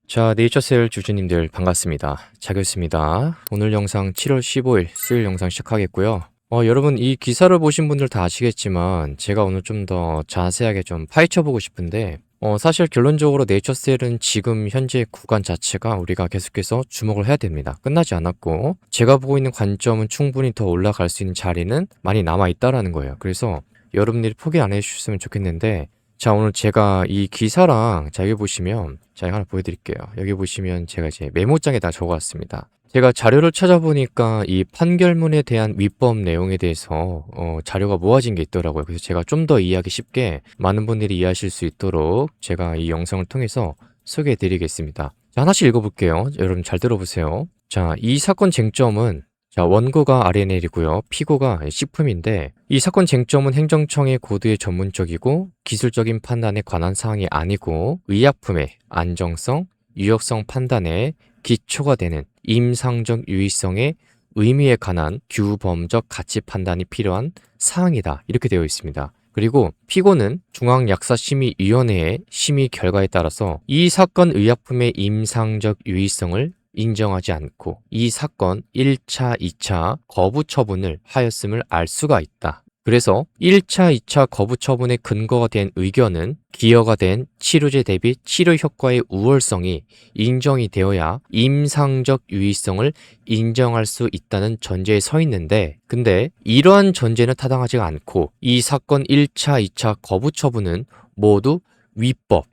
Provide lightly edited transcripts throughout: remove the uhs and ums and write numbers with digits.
자, 네이처셀 주주님들 반갑습니다. 자교수입니다. 오늘 영상 7월 15일 수요일 영상 시작하겠고요. 여러분 이 기사를 보신 분들 다 아시겠지만 제가 오늘 좀 더 자세하게 좀 파헤쳐보고 싶은데 사실 결론적으로 네이처셀은 지금 현재 구간 자체가 우리가 계속해서 주목을 해야 됩니다. 끝나지 않았고 제가 보고 있는 관점은 충분히 더 올라갈 수 있는 자리는 많이 남아있다라는 거예요. 그래서 여러분들이 포기 안 해주셨으면 좋겠는데 자, 오늘 제가 이 기사랑 여기 보시면 자, 하나 보여드릴게요. 여기 보시면 제가 이제 메모장에다 적어왔습니다. 제가 자료를 찾아보니까 이 판결문에 대한 위법 내용에 대해서 자료가 모아진 게 있더라고요. 그래서 제가 좀 더 이해하기 쉽게 많은 분들이 이해하실 수 있도록 제가 이 영상을 통해서 소개해드리겠습니다. 자, 하나씩 읽어볼게요. 여러분 잘 들어보세요. 자, 이 사건 쟁점은 자, 원고가 RNL이고요. 피고가 식품인데 이 사건 쟁점은 행정청의 고도의 전문적이고 기술적인 판단에 관한 사항이 아니고 의약품의 안정성, 유효성 판단에 기초가 되는 임상적 유의성의 의미에 관한 규범적 가치 판단이 필요한 사항이다. 이렇게 되어 있습니다. 그리고 피고는 중앙약사심의위원회의 심의 결과에 따라서 이 사건 의약품의 임상적 유의성을 인정하지 않고 이 사건 1차, 2차 거부 처분을 하였음을 알 수가 있다. 그래서 1차, 2차 거부 처분의 근거가 된 의견은 기여가 된 치료제 대비 치료 효과의 우월성이 인정이 되어야 임상적 유의성을 인정할 수 있다는 전제에 서 있는데 근데 이러한 전제는 타당하지 않고 이 사건 1차, 2차 거부 처분은 모두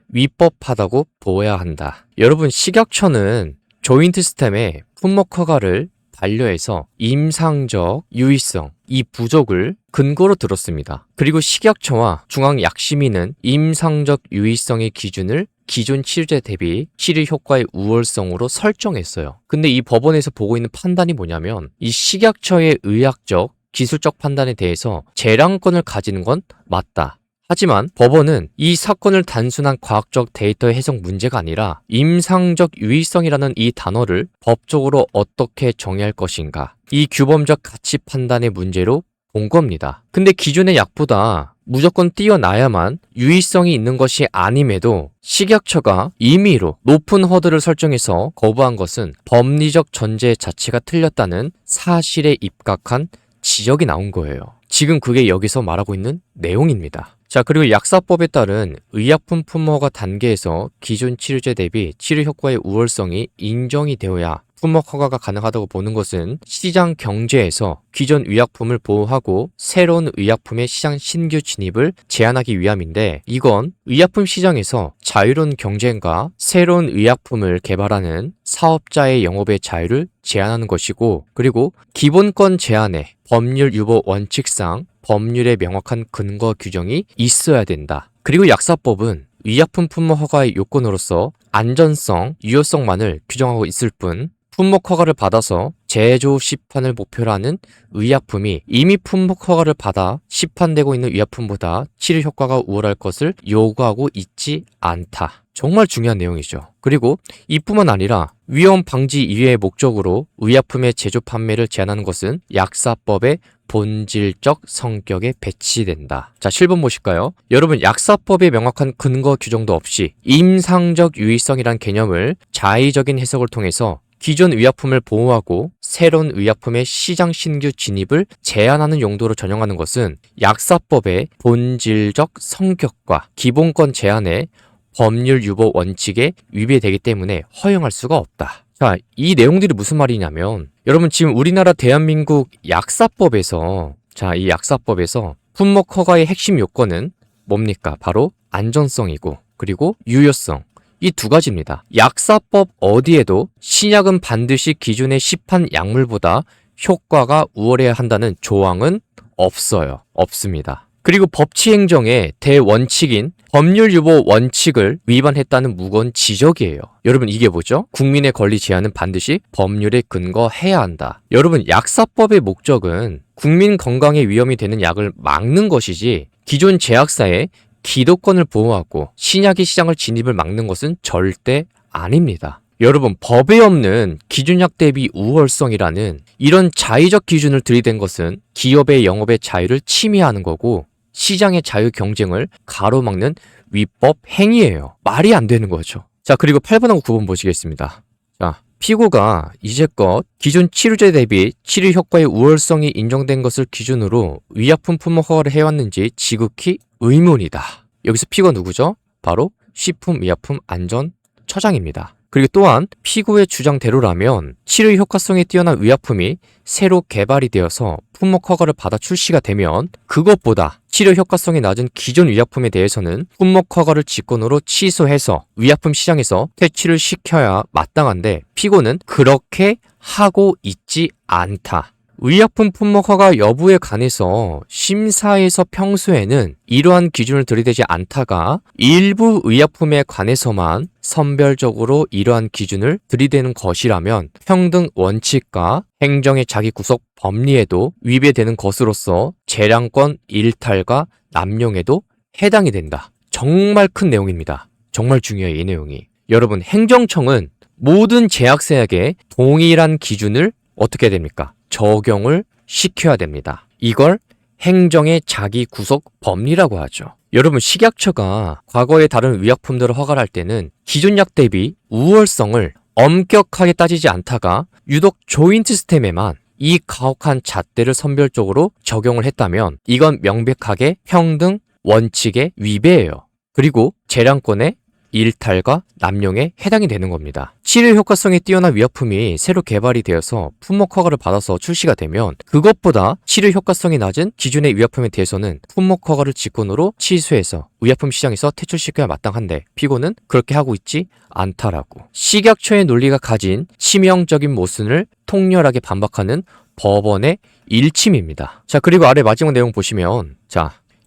위법하다고 보아야 한다. 여러분 식약처는 조인트 스템에 품목 허가를 반려해서 임상적 유의성, 이 부족을 근거로 들었습니다. 그리고 식약처와 중앙약심위는 임상적 유의성의 기준을 기존 치료제 대비 치료 효과의 우월성으로 설정했어요. 근데 이 법원에서 보고 있는 판단이 뭐냐면 이 식약처의 의학적, 기술적 판단에 대해서 재량권을 가지는 건 맞다. 하지만 법원은 이 사건을 단순한 과학적 데이터의 해석 문제가 아니라 임상적 유의성이라는 이 단어를 법적으로 어떻게 정의할 것인가 이 규범적 가치 판단의 문제로 본 겁니다. 근데 기존의 약보다 무조건 뛰어나야만 유의성이 있는 것이 아님에도 식약처가 임의로 높은 허들을 설정해서 거부한 것은 법리적 전제 자체가 틀렸다는 사실에 입각한 지적이 나온 거예요. 지금 그게 여기서 말하고 있는 내용입니다. 자, 그리고 약사법에 따른 의약품 품허가 단계에서 기존 치료제 대비 치료 효과의 우월성이 인정이 되어야 품목 허가가 가능하다고 보는 것은 시장 경제에서 기존 의약품을 보호하고 새로운 의약품의 시장 신규 진입을 제한하기 위함인데 이건 의약품 시장에서 자유로운 경쟁과 새로운 의약품을 개발하는 사업자의 영업의 자유를 제한하는 것이고 그리고 기본권 제한에 법률 유보 원칙상 법률의 명확한 근거 규정이 있어야 된다. 그리고 약사법은 의약품 품목 허가의 요건으로서 안전성, 유효성만을 규정하고 있을 뿐 품목 허가를 받아서 제조 시판을 목표로 하는 의약품이 이미 품목 허가를 받아 시판되고 있는 의약품보다 치료 효과가 우월할 것을 요구하고 있지 않다. 정말 중요한 내용이죠. 그리고 이뿐만 아니라 위험 방지 이외의 목적으로 의약품의 제조 판매를 제한하는 것은 약사법의 본질적 성격에 배치된다. 자, 7번 보실까요? 여러분 약사법의 명확한 근거 규정도 없이 임상적 유의성이란 개념을 자의적인 해석을 통해서 기존 의약품을 보호하고 새로운 의약품의 시장 신규 진입을 제한하는 용도로 전용하는 것은 약사법의 본질적 성격과 기본권 제한의 법률 유보 원칙에 위배되기 때문에 허용할 수가 없다. 자, 이 내용들이 무슨 말이냐면 여러분 지금 우리나라 대한민국 약사법에서 이 약사법에서 품목 허가의 핵심 요건은 뭡니까? 바로 안전성이고 그리고 유효성. 이 두 가지입니다. 약사법 어디에도 신약은 반드시 기존의 시판 약물보다 효과가 우월해야 한다는 조항은 없어요. 없습니다. 그리고 법치행정의 대원칙인 법률유보 원칙을 위반했다는 무거운 지적이에요. 여러분 이게 뭐죠? 국민의 권리 제한은 반드시 법률에 근거해야 한다. 여러분 약사법의 목적은 국민 건강에 위험이 되는 약을 막는 것이지 기존 제약사의 기독권을 보호하고 신약의 시장을 진입을 막는 것은 절대 아닙니다. 여러분 법에 없는 기준약 대비 우월성이라는 이런 자의적 기준을 들이댄 것은 기업의 영업의 자유를 침해하는 거고 시장의 자유 경쟁을 가로막는 위법 행위예요. 말이 안 되는 거죠. 자, 그리고 8번하고 9번 보시겠습니다. 자, 피고가 이제껏 기존 치료제 대비 치료 효과의 우월성이 인정된 것을 기준으로 의약품 품목 허가를 해왔는지 지극히 의문이다. 여기서 피고가 누구죠? 바로 식품의약품안전처장입니다. 그리고 또한 피고의 주장대로라면 치료 효과성이 뛰어난 의약품이 새로 개발이 되어서 품목 허가를 받아 출시가 되면 그것보다 치료 효과성이 낮은 기존 의약품에 대해서는 품목 허가를 직권으로 취소해서 의약품 시장에서 퇴출을 시켜야 마땅한데 피고는 그렇게 하고 있지 않다. 의약품 품목 허가 여부에 관해서 심사에서 평소에는 이러한 기준을 들이대지 않다가 일부 의약품에 관해서만 선별적으로 이러한 기준을 들이대는 것이라면 평등 원칙과 행정의 자기 구속 법리에도 위배되는 것으로서 재량권 일탈과 남용에도 해당이 된다. 정말 큰 내용입니다. 정말 중요해요, 이 내용이. 여러분, 행정청은 모든 제약사에게 동일한 기준을 어떻게 해야 됩니까? 적용을 시켜야 됩니다. 이걸 행정의 자기 구속 법리라고 하죠. 여러분, 식약처가 과거의 다른 의약품들을 허가를 할 때는 기존 약 대비 우월성을 엄격하게 따지지 않다가 유독 조인트 스템에만 이 가혹한 잣대를 선별적으로 적용을 했다면 이건 명백하게 평등 원칙의 위배예요. 그리고 재량권의 일탈과 남용에 해당이 되는 겁니다. 치료 효과성이 뛰어난 의약품이 새로 개발이 되어서 품목 허가를 받아서 출시가 되면 그것보다 치료 효과성이 낮은 기존의 의약품에 대해서는 품목 허가를 직권으로 취소해서 의약품 시장에서 퇴출시켜야 마땅한데 피고는 그렇게 하고 있지 않다라고. 식약처의 논리가 가진 치명적인 모순을 통렬하게 반박하는 법원의 일침입니다. 자, 그리고 아래 마지막 내용 보시면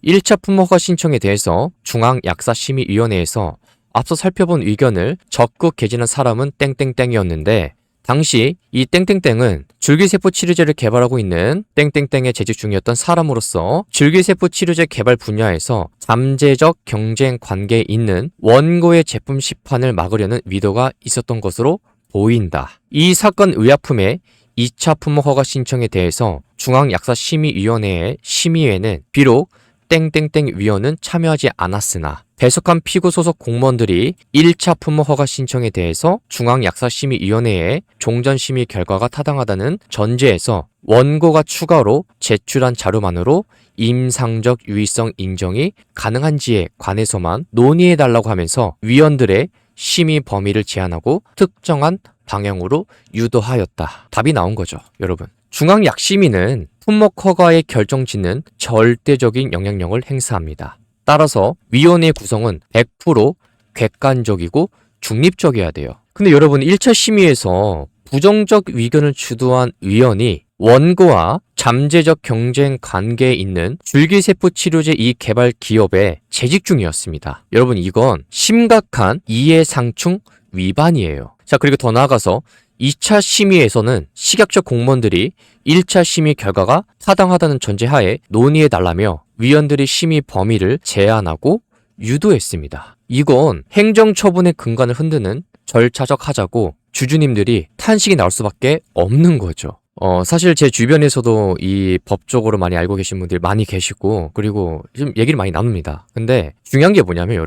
1차 품목 허가 신청에 대해서 중앙약사심의위원회에서 앞서 살펴본 의견을 적극 개진한 사람은 땡땡땡이었는데 당시 이 땡땡땡은 줄기세포 치료제를 개발하고 있는 땡땡땡에 재직 중이었던 사람으로서 줄기세포 치료제 개발 분야에서 잠재적 경쟁 관계에 있는 원고의 제품 시판을 막으려는 의도가 있었던 것으로 보인다. 이 사건 의약품의 2차 품목 허가 신청에 대해서 중앙약사심의위원회의 심의회는 비록 땡땡땡 위원은 참여하지 않았으나 배석한 피고 소속 공무원들이 1차 품목 허가 신청에 대해서 중앙약사심의위원회의 종전심의 결과가 타당하다는 전제에서 원고가 추가로 제출한 자료만으로 임상적 유의성 인정이 가능한지에 관해서만 논의해달라고 하면서 위원들의 심의 범위를 제한하고 특정한 방향으로 유도하였다. 답이 나온 거죠, 여러분. 중앙약심위는 품목 허가의 결정짓는 절대적인 영향력을 행사합니다. 따라서 위원회의 구성은 100% 객관적이고 중립적이어야 돼요. 근데 여러분, 1차 심의에서 부정적 의견을 주도한 위원이 원고와 잠재적 경쟁 관계에 있는 줄기세포 치료제 이 개발 기업에 재직 중이었습니다. 여러분, 이건 심각한 이해상충 위반이에요. 자, 그리고 더 나아가서 2차 심의에서는 식약처 공무원들이 1차 심의 결과가 타당하다는 전제하에 논의해달라며 위원들의 심의 범위를 제한하고 유도했습니다. 이건 행정처분의 근간을 흔드는 절차적 하자고 주주님들이 탄식이 나올 수밖에 없는 거죠. 사실 제 주변에서도 이 법적으로 많이 알고 계신 분들이 많이 계시고 그리고 좀 얘기를 많이 나눕니다. 근데 중요한 게 뭐냐면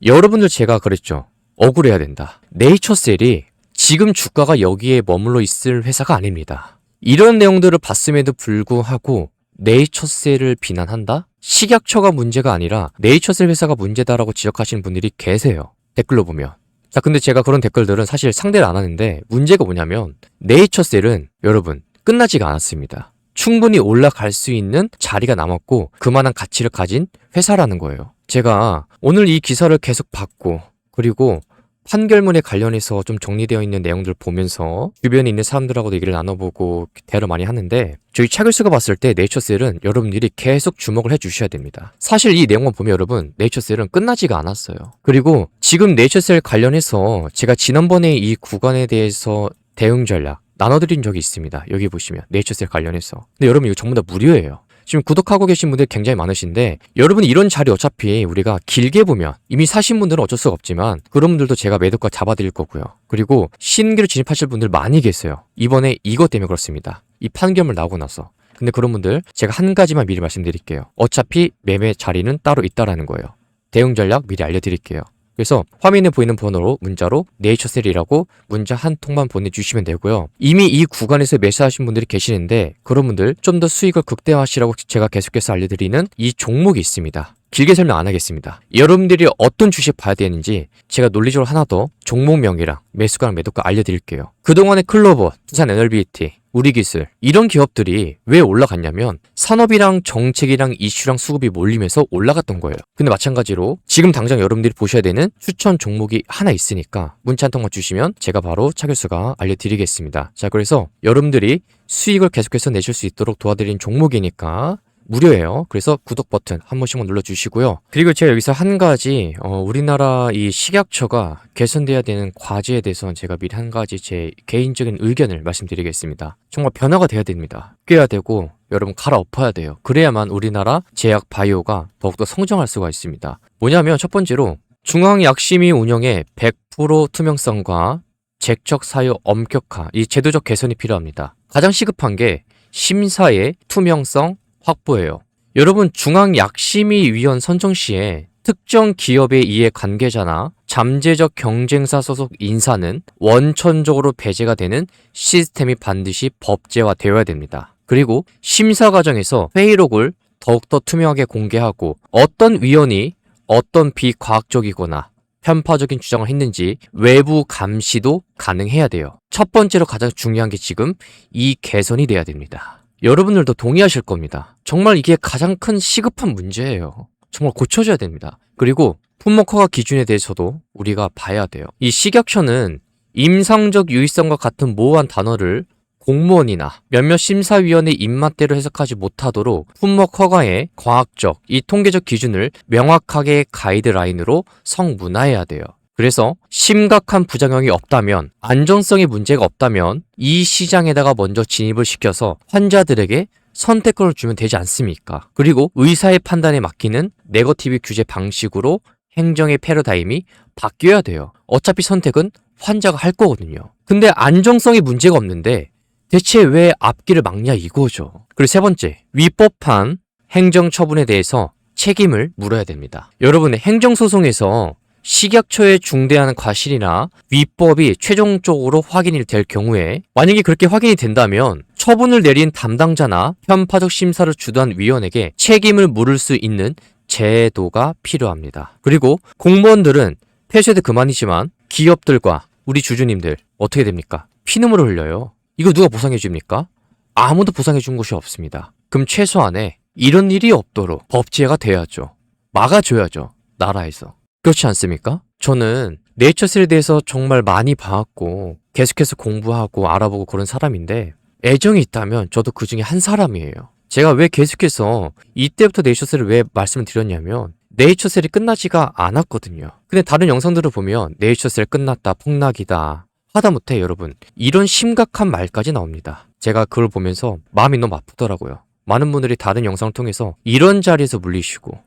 여러분들 제가 그랬죠. 억울해야 된다. 네이처셀이 지금 주가가 여기에 머물러 있을 회사가 아닙니다. 이런 내용들을 봤음에도 불구하고 네이처셀을 비난한다? 식약처가 문제가 아니라 네이처셀 회사가 문제다라고 지적하시는 분들이 계세요. 댓글로 보면. 자, 근데 제가 그런 댓글들은 사실 상대를 안 하는데 문제가 뭐냐면 네이처셀은 여러분 끝나지가 않았습니다. 충분히 올라갈 수 있는 자리가 남았고 그만한 가치를 가진 회사라는 거예요. 제가 오늘 이 기사를 계속 봤고 그리고 판결문에 관련해서 좀 정리되어 있는 내용들을 보면서 주변에 있는 사람들하고도 얘기를 나눠보고 대화를 많이 하는데 저희 차글스가 봤을 때 네이처셀은 여러분들이 계속 주목을 해주셔야 됩니다. 사실 이 내용만 보면 여러분 네이처셀은 끝나지가 않았어요. 그리고 지금 네이처셀 관련해서 제가 지난번에 이 구간에 대해서 대응 전략 나눠드린 적이 있습니다. 여기 보시면 네이처셀 관련해서. 근데 여러분 이거 전부 다 무료예요. 지금 구독하고 계신 분들 굉장히 많으신데 여러분 이런 자리 어차피 우리가 길게 보면 이미 사신 분들은 어쩔 수가 없지만 그런 분들도 제가 매도가 잡아드릴 거고요. 그리고 신규로 진입하실 분들 많이 계세요. 이번에 이것 때문에 그렇습니다. 이 판결문 나오고 나서. 근데 그런 분들 제가 한 가지만 미리 말씀드릴게요. 어차피 매매 자리는 따로 있다라는 거예요. 대응 전략 미리 알려드릴게요. 그래서 화면에 보이는 번호로 문자로 네이처셀이라고 문자 한 통만 보내주시면 되고요. 이미 이 구간에서 매수하신 분들이 계시는데 그런 분들 좀 더 수익을 극대화하시라고 제가 계속해서 알려드리는 이 종목이 있습니다. 길게 설명 안 하겠습니다. 여러분들이 어떤 주식 봐야 되는지 제가 논리적으로 하나 더 종목명이랑 매수가랑 매도가 알려드릴게요. 그동안의 클로버, 두산 에너비티, 우리기술 이런 기업들이 왜 올라갔냐면 산업이랑 정책이랑 이슈랑 수급이 몰리면서 올라갔던 거예요. 근데 마찬가지로 지금 당장 여러분들이 보셔야 되는 추천 종목이 하나 있으니까 문자 한 통만 주시면 제가 바로 차교수가 알려드리겠습니다. 자, 그래서 여러분들이 수익을 계속해서 내실 수 있도록 도와드리는 종목이니까 무료예요. 그래서 구독 버튼 한 번씩만 눌러주시고요. 그리고 제가 여기서 한 가지 우리나라 이 식약처가 개선돼야 되는 과제에 대해서 제가 미리 한 가지 제 개인적인 의견을 말씀드리겠습니다. 정말 변화가 돼야 됩니다. 바뀌어야 되고 여러분 갈아엎어야 돼요. 그래야만 우리나라 제약 바이오가 더욱더 성장할 수가 있습니다. 뭐냐면 첫 번째로 중앙약심위 운영의 100% 투명성과 재척 사유 엄격화, 이 제도적 개선이 필요합니다. 가장 시급한 게 심사의 투명성 확보예요. 여러분 중앙약심위위원 선정 시에 특정 기업의 이해 관계자나 잠재적 경쟁사 소속 인사는 원천적으로 배제가 되는 시스템이 반드시 법제화되어야 됩니다. 그리고 심사 과정에서 회의록을 더욱더 투명하게 공개하고 어떤 위원이 어떤 비과학적이거나 편파적인 주장을 했는지 외부 감시도 가능해야 돼요. 첫 번째로 가장 중요한 게 지금 이 개선이 돼야 됩니다. 여러분들도 동의하실 겁니다. 정말 이게 가장 큰 시급한 문제예요. 정말 고쳐져야 됩니다. 그리고 품목 허가 기준에 대해서도 우리가 봐야 돼요. 이 식약처는 임상적 유의성과 같은 모호한 단어를 공무원이나 몇몇 심사위원의 입맛대로 해석하지 못하도록 품목 허가의 과학적, 이 통계적 기준을 명확하게 가이드라인으로 성문화해야 돼요. 그래서 심각한 부작용이 없다면, 안전성에 문제가 없다면 이 시장에다가 먼저 진입을 시켜서 환자들에게 선택권을 주면 되지 않습니까? 그리고 의사의 판단에 맡기는 네거티브 규제 방식으로 행정의 패러다임이 바뀌어야 돼요. 어차피 선택은 환자가 할 거거든요. 근데 안정성에 문제가 없는데 대체 왜 앞길을 막냐 이거죠. 그리고 세 번째, 위법한 행정처분에 대해서 책임을 물어야 됩니다. 여러분의 행정소송에서 식약처에 중대한 과실이나 위법이 최종적으로 확인이 될 경우에 만약에 그렇게 확인이 된다면 처분을 내린 담당자나 편파적 심사를 주도한 위원에게 책임을 물을 수 있는 제도가 필요합니다. 그리고 공무원들은 폐쇄도 그만이지만 기업들과 우리 주주님들 어떻게 됩니까? 피눈물을 흘려요. 이거 누가 보상해 줍니까? 아무도 보상해 준 곳이 없습니다. 그럼 최소한에 이런 일이 없도록 법제가 돼야죠. 막아줘야죠. 나라에서. 그렇지 않습니까? 저는 네이처셀에 대해서 정말 많이 봐왔고 계속해서 공부하고 알아보고 그런 사람인데 애정이 있다면 저도 그 중에 한 사람이에요. 제가 왜 계속해서 이때부터 네이처셀을 왜 말씀을 드렸냐면 네이처셀이 끝나지가 않았거든요. 근데 다른 영상들을 보면 네이처셀 끝났다, 폭락이다 하다못해 여러분 이런 심각한 말까지 나옵니다. 제가 그걸 보면서 마음이 너무 아프더라고요. 많은 분들이 다른 영상을 통해서 이런 자리에서 물리시고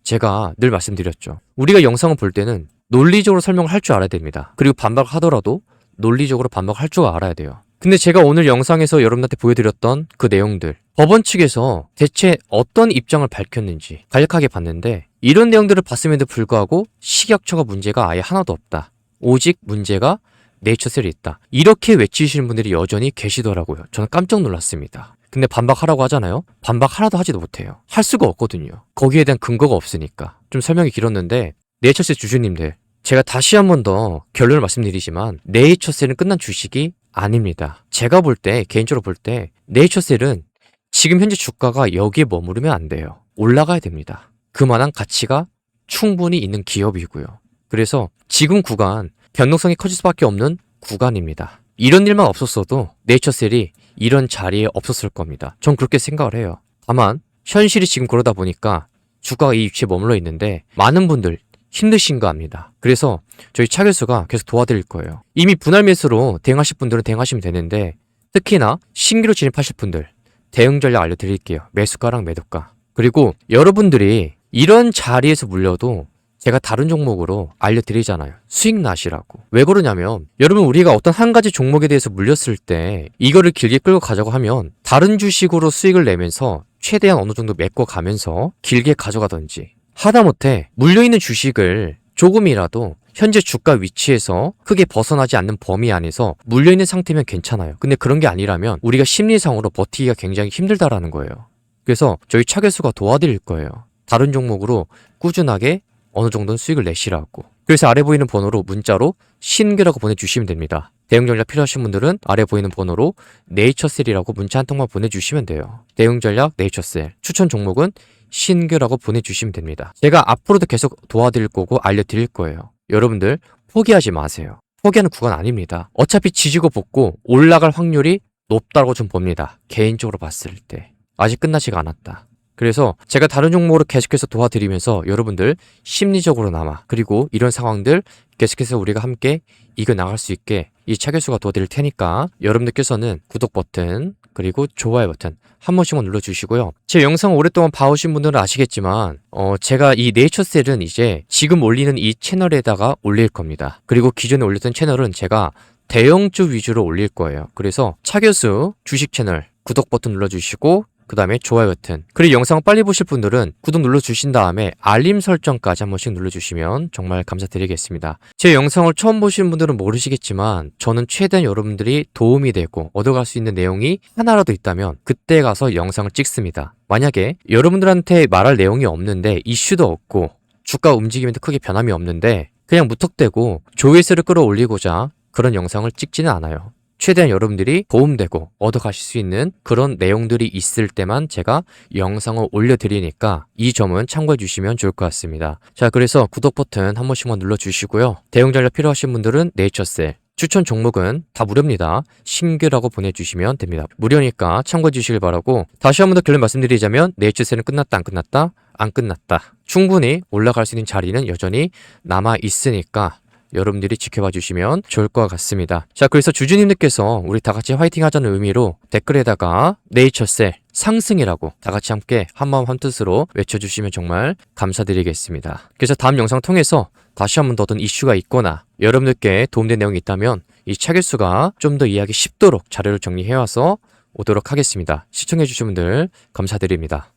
제가 늘 말씀드렸죠. 우리가 영상을 볼 때는 논리적으로 설명을 할 줄 알아야 됩니다. 그리고 반박을 하더라도 논리적으로 반박을 할 줄 알아야 돼요. 근데 제가 오늘 영상에서 여러분한테 보여드렸던 그 내용들, 법원 측에서 대체 어떤 입장을 밝혔는지 간략하게 봤는데 이런 내용들을 봤음에도 불구하고 식약처가 문제가 아예 하나도 없다. 오직 문제가 네이처셀이 있다. 이렇게 외치시는 분들이 여전히 계시더라고요. 저는 깜짝 놀랐습니다. 근데 반박하라고 하잖아요? 반박 하나도 하지도 못해요. 할 수가 없거든요. 거기에 대한 근거가 없으니까. 좀 설명이 길었는데 네이처셀 주주님들, 제가 다시 한 번 더 결론을 말씀드리지만 네이처셀은 끝난 주식이 아닙니다. 제가 볼 때, 개인적으로 볼 때 네이처셀은 지금 현재 주가가 여기에 머무르면 안 돼요. 올라가야 됩니다. 그만한 가치가 충분히 있는 기업이고요. 그래서 지금 구간, 변동성이 커질 수밖에 없는 구간입니다. 이런 일만 없었어도 네이처셀이 이런 자리에 없었을 겁니다. 전 그렇게 생각을 해요. 다만 현실이 지금 그러다 보니까 주가가 이 위치에 머물러 있는데 많은 분들 힘드신가 합니다. 그래서 저희 차 교수가 계속 도와드릴 거예요. 이미 분할 매수로 대응하실 분들은 대응하시면 되는데 특히나 신규로 진입하실 분들 대응 전략 알려드릴게요. 매수가랑 매도가. 그리고 여러분들이 이런 자리에서 물려도 제가 다른 종목으로 알려드리잖아요. 수익 나시라고. 왜 그러냐면 여러분 우리가 어떤 한 가지 종목에 대해서 물렸을 때 이거를 길게 끌고 가자고 하면 다른 주식으로 수익을 내면서 최대한 어느 정도 메꿔가면서 길게 가져가든지 하다못해 물려있는 주식을 조금이라도 현재 주가 위치에서 크게 벗어나지 않는 범위 안에서 물려있는 상태면 괜찮아요. 근데 그런 게 아니라면 우리가 심리상으로 버티기가 굉장히 힘들다라는 거예요. 그래서 저희 차교수가 도와드릴 거예요. 다른 종목으로 꾸준하게 어느 정도는 수익을 내시라고. 그래서 아래 보이는 번호로 문자로 신규라고 보내주시면 됩니다. 대응 전략 필요하신 분들은 아래 보이는 번호로 네이처셀이라고 문자 한 통만 보내주시면 돼요. 대응 전략 네이처셀, 추천 종목은 신규라고 보내주시면 됩니다. 제가 앞으로도 계속 도와드릴 거고 알려드릴 거예요. 여러분들 포기하지 마세요. 포기하는 구간 아닙니다. 어차피 지지고 볶고 올라갈 확률이 높다고 좀 봅니다. 개인적으로 봤을 때. 아직 끝나지가 않았다. 그래서 제가 다른 종목으로 계속해서 도와드리면서 여러분들 심리적으로나마 그리고 이런 상황들 계속해서 우리가 함께 이겨나갈 수 있게 이 차교수가 도와드릴 테니까 여러분들께서는 구독 버튼 그리고 좋아요 버튼 한 번씩만 눌러주시고요. 제 영상 오랫동안 봐오신 분들은 아시겠지만 제가 이 네이처셀은 이제 지금 올리는 이 채널에다가 올릴 겁니다. 그리고 기존에 올렸던 채널은 제가 대형주 위주로 올릴 거예요. 그래서 차교수 주식 채널 구독 버튼 눌러주시고 그 다음에 좋아요 버튼 그리고 영상 빨리 보실 분들은 구독 눌러주신 다음에 알림 설정까지 한 번씩 눌러주시면 정말 감사드리겠습니다. 제 영상을 처음 보시는 분들은 모르시겠지만 저는 최대한 여러분들이 도움이 되고 얻어갈 수 있는 내용이 하나라도 있다면 그때 가서 영상을 찍습니다. 만약에 여러분들한테 말할 내용이 없는데 이슈도 없고 주가 움직임에도 크게 변함이 없는데 그냥 무턱대고 조회수를 끌어올리고자 그런 영상을 찍지는 않아요. 최대한 여러분들이 도움되고 얻어가실 수 있는 그런 내용들이 있을 때만 제가 영상을 올려드리니까 이 점은 참고해 주시면 좋을 것 같습니다. 자, 그래서 구독 버튼 한 번씩만 눌러주시고요. 대응 전략 필요하신 분들은 네이처셀, 추천 종목은 다 무료입니다. 신규라고 보내주시면 됩니다. 무료니까 참고해 주시길 바라고 다시 한 번 더 결론 말씀드리자면 네이처셀은 끝났다 안 끝났다? 안 끝났다. 충분히 올라갈 수 있는 자리는 여전히 남아 있으니까 여러분들이 지켜봐 주시면 좋을 것 같습니다. 자, 그래서 주주님들께서 우리 다 같이 화이팅 하자는 의미로 댓글에다가 네이처셀 상승이라고 다 같이 함께 한마음 한뜻으로 외쳐주시면 정말 감사드리겠습니다. 그래서 다음 영상 통해서 다시 한번 더 어떤 이슈가 있거나 여러분들께 도움된 내용이 있다면 이 차교수가 좀 더 이해하기 쉽도록 자료를 정리해와서 오도록 하겠습니다. 시청해주신 분들 감사드립니다.